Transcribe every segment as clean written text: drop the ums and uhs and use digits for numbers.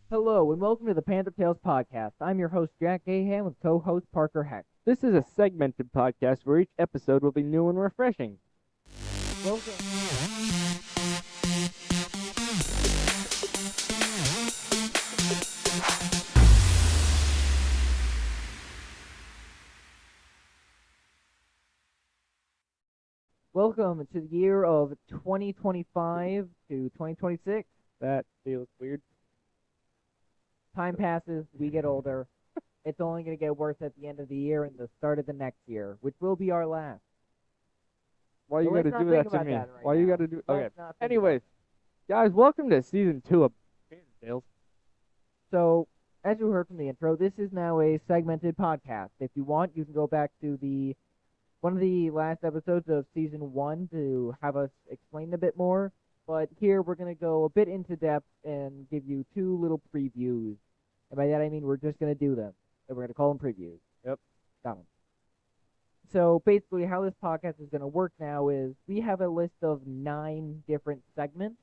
Hello, and welcome to the Panther Tales Podcast. I'm your host, Jack Gahan, with co-host Parker Heck. This is a segmented podcast where each episode will be new and refreshing. Welcome. Welcome to the year of 2025 to 2026. That feels weird. Time passes, we get older. It's only going to get worse at the end of the year and the start of the next year, which will be our last. Why you Let's gotta not do think that to about me? that right Why you now. gotta do? Okay. Let's not think about Anyways, guys, welcome to season 2 of Panther Tales. So, as you heard from the intro, this is now a segmented podcast. If you want, you can go back to one of the last episodes of season 1 to have us explain a bit more. But here we're going to go a bit into depth and give you two little previews. And by that I mean we're just going to do them. And we're going to call them previews. Yep. Got them. So basically how this podcast is going to work now is we have a list of 9 different segments.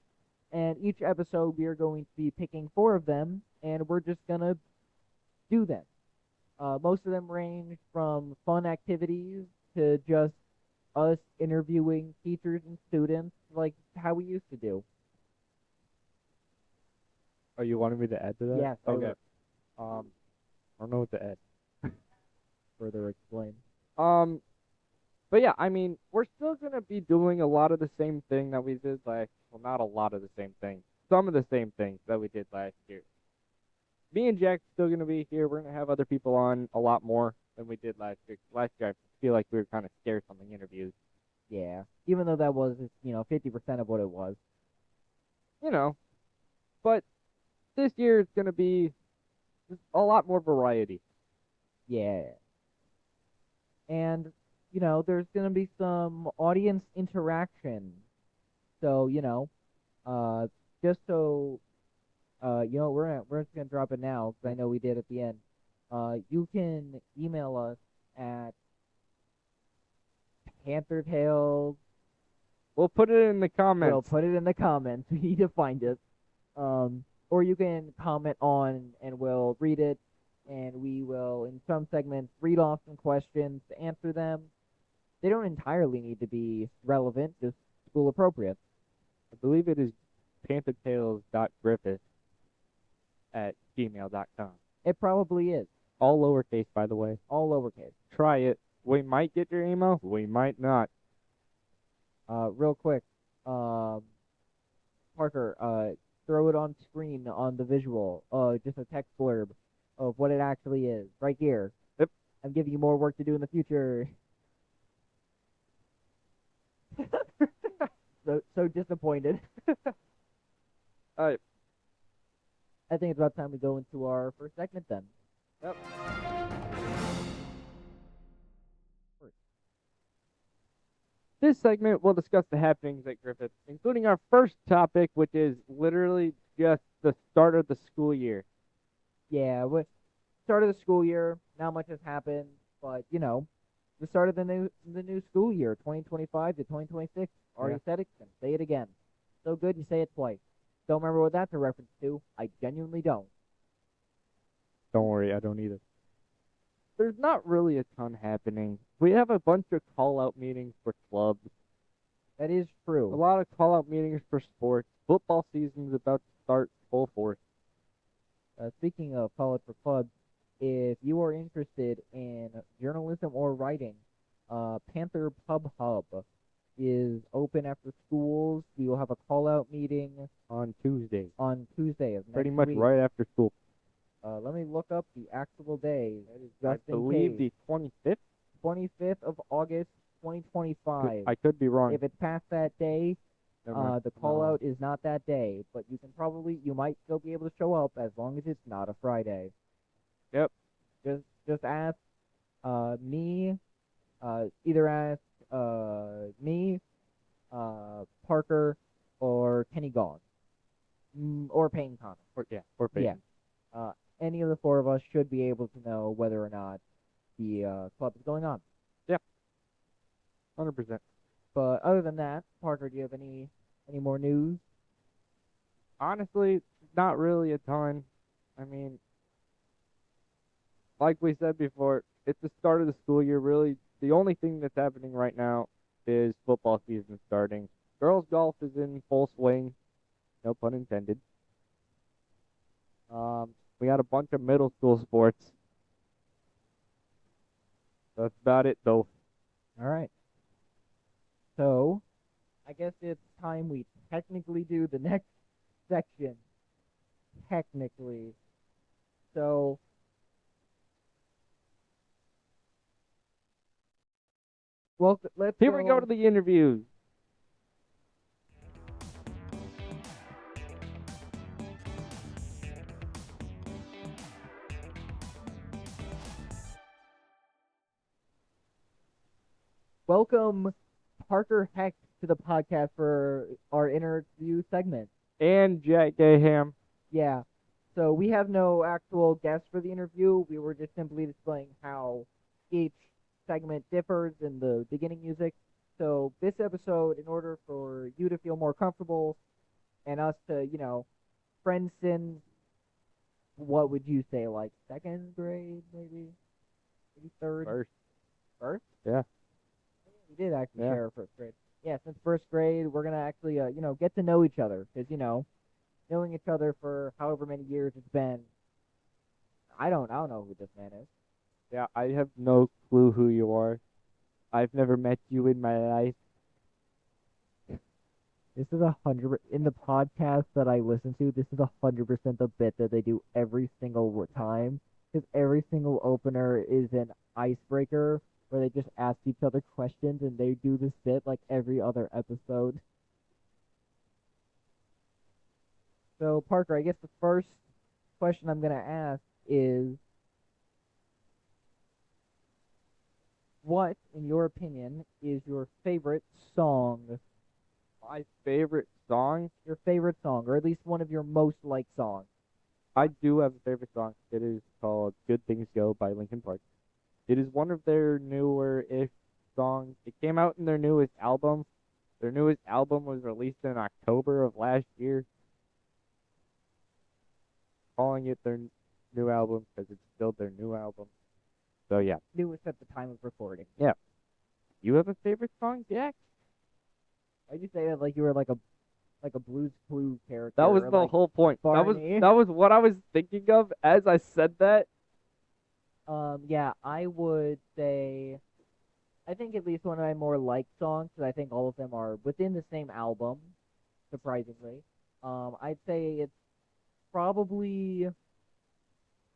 And each episode we are going to be picking 4 of them. And we're just going to do them. Most of them range from fun activities to just us interviewing teachers and students like how we used to do. Oh, you wanted me to add to that? Yes, I Okay. would. I don't know what to add. Further explain. But yeah, I mean, we're still gonna be doing a lot of the same thing that we did not a lot of the same thing. Some of the same things that we did last year. Me and Jack's still gonna be here. We're gonna have other people on a lot more than we did last year. Last year, I feel like we were kind of scarce on the interviews. Yeah. Even though that was, 50% of what it was. You know, but this year it's gonna be just a lot more variety. Yeah. And, there's going to be some audience interaction. So, just so, we're just going to drop it now because I know we did at the end. You can email us at Panther Tales. We'll put it in the comments. We'll put it in the comments. We need to find it. Or you can comment on and we'll read it, and we will, in some segments, read off some questions to answer them. They don't entirely need to be relevant, just school appropriate. I believe it is panthertales.griffith@gmail.com. It probably is. All lowercase, by the way. All lowercase. Try it. We might get your email. We might not. Real quick, Parker, throw it on screen on the visual. Just a text blurb of what it actually is, right here. Yep. I'm giving you more work to do in the future. So disappointed. Alright. I think it's about time we go into our first segment then. Yep. This segment will discuss the happenings at Griffith, including our first topic, which is literally just the start of the school year. Yeah, with start of the school year, not much has happened, but the start of the new school year, 2025 to 2026. Already said it, can say it again. So good you say it twice. Don't remember what that's a reference to. I genuinely don't. Don't worry, I don't either. There's not really a ton happening. We have a bunch of call-out meetings for clubs. That is true. A lot of call-out meetings for sports. Football season's about to start full force. Speaking of college for clubs, if you are interested in journalism or writing, Panther Pub Hub is open after schools. We will have a call-out meeting On Tuesday. of next Pretty much week. right after school. Let me look up the actual day. I believe the 25th? 25th of August, 2025. I could be wrong. If it's past that day, Never mind. the call out is not that day, but you might still be able to show up as long as it's not a Friday. Yep. Just ask me, either ask me, Parker, or Kenny Gong, or Payne Connor. Or Peyton. Yeah. Any of the 4 of us should be able to know whether or not the club is going on. 100%. But other than that, Parker, do you have any more news? Honestly, not really a ton. I mean, like we said before, it's the start of the school year. Really, the only thing that's happening right now is football season starting. Girls golf is in full swing, no pun intended. We got a bunch of middle school sports. That's about it, though. All right. So, I guess it's time we technically do the next section. Technically. So, well, let's Here we go to the interviews. welcome Parker Heck to the podcast for our interview segment. And Jack Gaham. Yeah. So we have no actual guests for the interview. We were just simply displaying how each segment differs in the beginning music. So this episode, in order for you to feel more comfortable and us to, friends since what would you say, like second grade, maybe third, First. first? Yeah. We did actually Yeah. share first grade. Yeah, since first grade, we're gonna actually, get to know each other because knowing each other for however many years it's been. I don't know who this man is. Yeah, I have no clue who you are. I've never met you in my life. This is 100 in the podcast that I listen to. This is 100% the bit that they do every single time. Because every single opener is an icebreaker where they just ask each other questions and they do this bit like every other episode. So Parker, I guess the first question I'm gonna ask is, what, in your opinion, is your favorite song? My favorite song? Your favorite song, or at least one of your most liked songs. I do have a favorite song. It is called Good Things Go by Linkin Park. It is one of their newer-ish songs. It came out in their newest album. Their newest album was released in October of last year. Calling it their new album because it's still their new album. So yeah. Newest at the time of recording. Yeah. You have a favorite song, Jack? Why'd you say that like you were like a Blue's Clue character? That was or the like whole point. Barney? That was what I was thinking of as I said that. Yeah, I would say, I think at least one of my more liked songs, because I think all of them are within the same album, surprisingly. I'd say it's probably,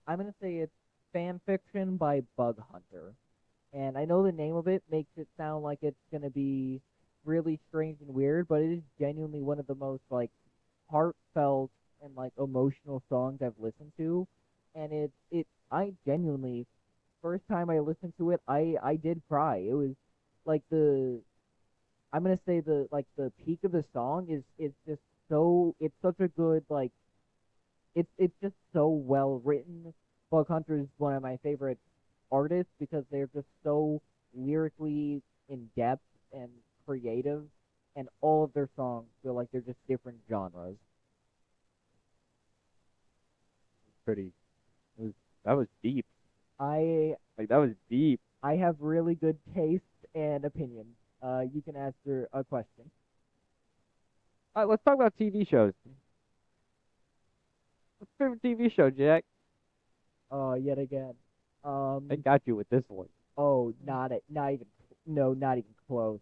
I'm gonna say it's Fan Fiction by Bug Hunter. And I know the name of it makes it sound like it's gonna be really strange and weird, but it is genuinely one of the most like heartfelt and like emotional songs I've listened to. And I genuinely, first time I listened to it, I did cry. It was like I'm gonna say the peak of the song is just so, it's such a good like, it's just so well written. Bug Hunter is one of my favorite artists because they're just so lyrically in depth and creative, and all of their songs feel like they're just different genres. Pretty. That was deep. I Like, that was deep. I have really good taste and opinion. You can answer a question. All right, let's talk about TV shows. What's your favorite TV show, Jack? Yet again. I got you with this one. Oh, not even, no, not even close.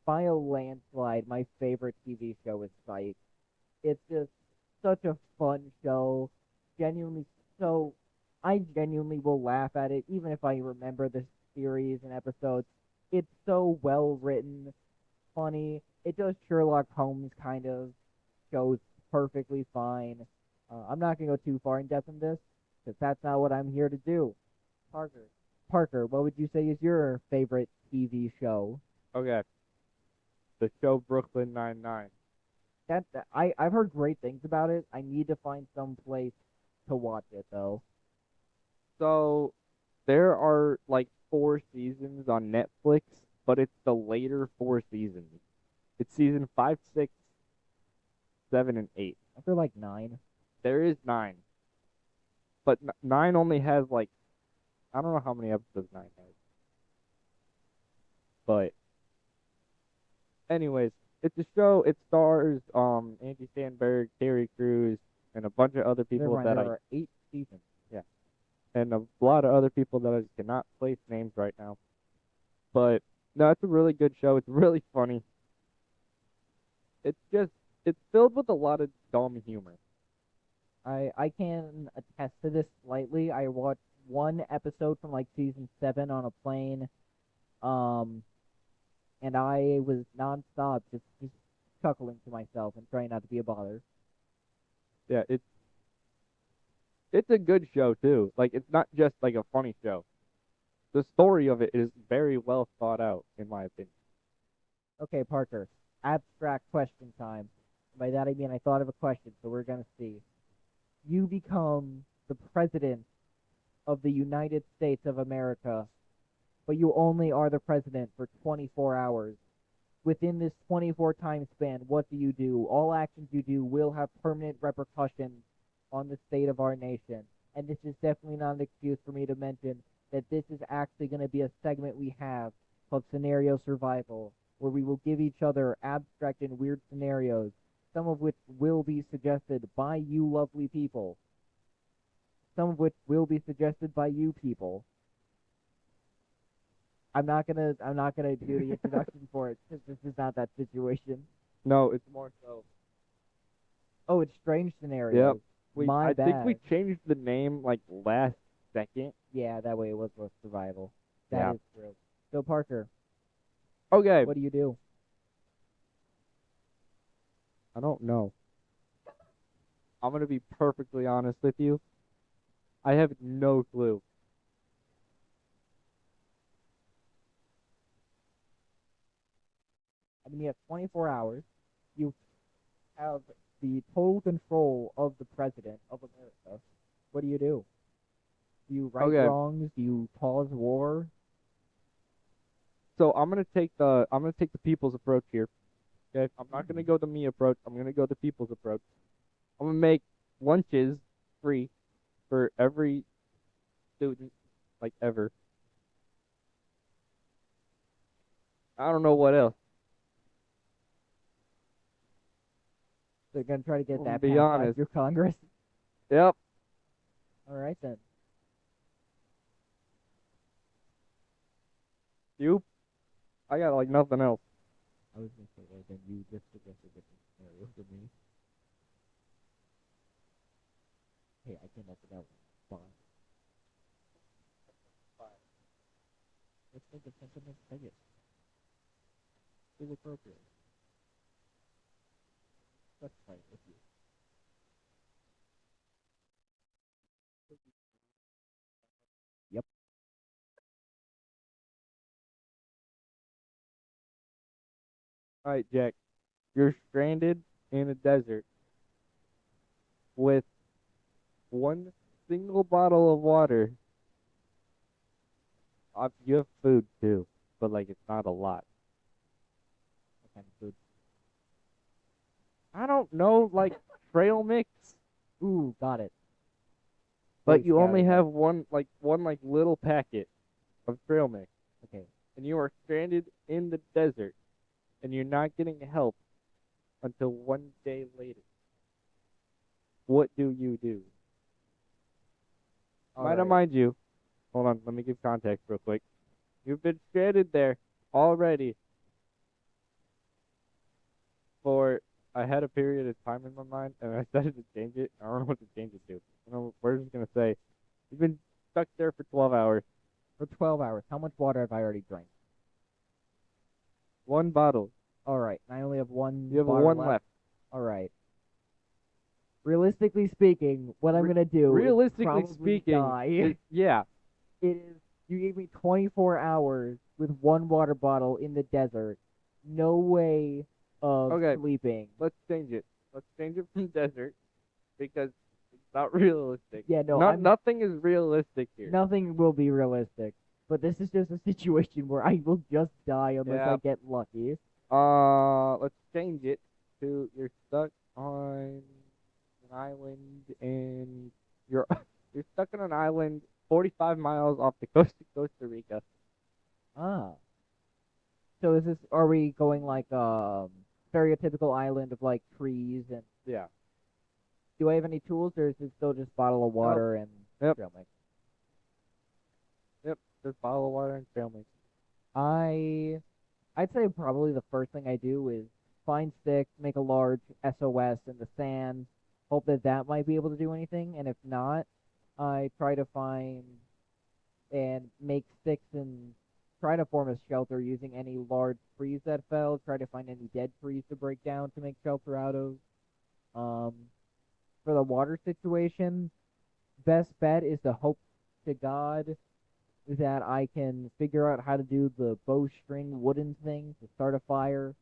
By a landslide, my favorite TV show is Psych. It's just such a fun show. Genuinely so, I genuinely will laugh at it, even if I remember the series and episodes. It's so well written, funny. It does Sherlock Holmes kind of shows perfectly fine. I'm not gonna go too far in depth in this, because that's not what I'm here to do. Parker, what would you say is your favorite TV show? Okay. The show Brooklyn Nine-Nine. I've heard great things about it. I need to find some place to watch it though. So, there are like 4 seasons on Netflix, but it's the later 4 seasons. It's season 5, 6, 7, and 8. After like 9. There is 9. but 9 only has like I don't know how many episodes 9 has. But anyways, it's a show. It stars Andy Samberg, Terry Crews, and a bunch of other Never people mind, that there I are 8 seasons. yeah, and a lot of other people that I just cannot place names right now. But no, it's a really good show. It's really funny. It's filled with a lot of dumb humor. I can attest to this slightly. I watched one episode from like season 7 on a plane, um, and I was nonstop just chuckling to myself and trying not to be a bother. Yeah, it's a good show too. Like it's not just like a funny show. The story of it is very well thought out, in my opinion. Okay, Parker, abstract question time. By that I mean I thought of a question, so we're gonna see. You become the president of the United States of America, but you only are the president for 24 hours. Within this 24 time span, what do you do? All actions you do will have permanent repercussions on the state of our nation. And this is definitely not an excuse for me to mention that this is actually going to be a segment we have called Scenario Survival, where we will give each other abstract and weird scenarios, some of which will be suggested by you lovely people, some of which will be suggested by you people. I'm not gonna do the introduction for it because this is not that situation. No, it's more so. Oh, it's strange Yep. scenarios. My I think we bad. changed the name like last second. Yeah, that way it was with survival. Yeah. That is true. So Parker, Okay. what do you do? I don't know. I'm gonna be perfectly honest with you. I have no clue. I mean, you have 24 hours. You have the total control of the president of America. What do you do? Do you right Okay. wrongs? Do you pause war? So I'm gonna take the people's approach here. Okay. I'm not gonna go the me approach. I'm gonna go the people's approach. I'm gonna make lunches free for every student, like ever. I don't know what else. They're gonna try to get To that be passed by honest. through Congress. Yep. All right then. You? I got like nothing else. I was gonna say, well, then you just suggested a different scenario to me. Hey, I came up with that one. Fine. Let's make the sentiment biggest. It's appropriate. Let's play it with you. Yep. All right, Jack. You're stranded in a desert with one single bottle of water. You have food too, but like it's not a lot. What kind of food? I don't know, like trail mix, Ooh, got it. but Boy you only Scout. have one little packet of trail mix, Okay. and you are stranded in the desert, and you're not getting help until one day later. What do you do? All Might I right. mind you? Hold on, let me give context real quick. You've been stranded there already for I had a period of time in my mind, and I decided to change it. I don't know what to change it to. We're just gonna say you've been stuck there for 12 hours. For 12 hours, how much water have I already drank? One bottle. All right. And I only have one. You have bottle one left. All right. Realistically speaking, what I'm gonna do Realistically is probably speaking, die. yeah. It is. You gave me 24 hours with one water bottle in the desert. No way of Okay. sleeping. Let's change it. Let's change it from desert because it's not realistic. Yeah, no, nothing is realistic here. Nothing will be realistic. But this is just a situation where I will just die unless Yeah. I get lucky. Let's change it to you're stuck on an island and you're you're stuck an island 45 miles off the coast of Costa Rica. Ah. So are we going like stereotypical island of like trees and Yeah. do I have any tools or is it still just bottle of water and Yep. trail mix? Yep. Just bottle of water and trail mix. I'd say probably the first thing I do is find sticks, make a large SOS in the sand, hope that that might be able to do anything, and if not, I try to find and make sticks and try to form a shelter using any large trees that fell, try to find any dead trees to break down to make shelter out of. Um, for the water situation, best bet is to hope to God that I can figure out how to do the bowstring wooden thing to start a fire,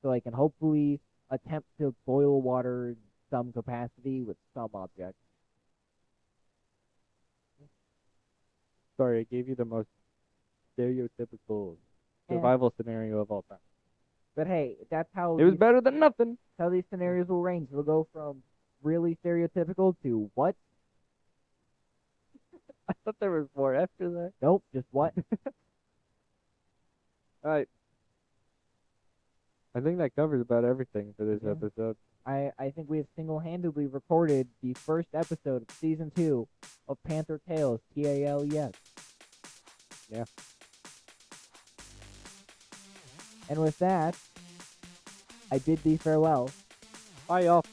so I can hopefully attempt to boil water in some capacity with some object. Sorry, I gave you the most stereotypical Eh, survival scenario of all time. but hey, that's how It was better than nothing. these scenarios will range. They'll go from really stereotypical to what? I thought there was more after that. Nope, just what? All right. I think that covers about everything for this Yeah. episode. I think we have single-handedly recorded the first episode of season 2 of Panther Tales, TALES. Yeah. And with that, I bid thee farewell. Bye, y'all.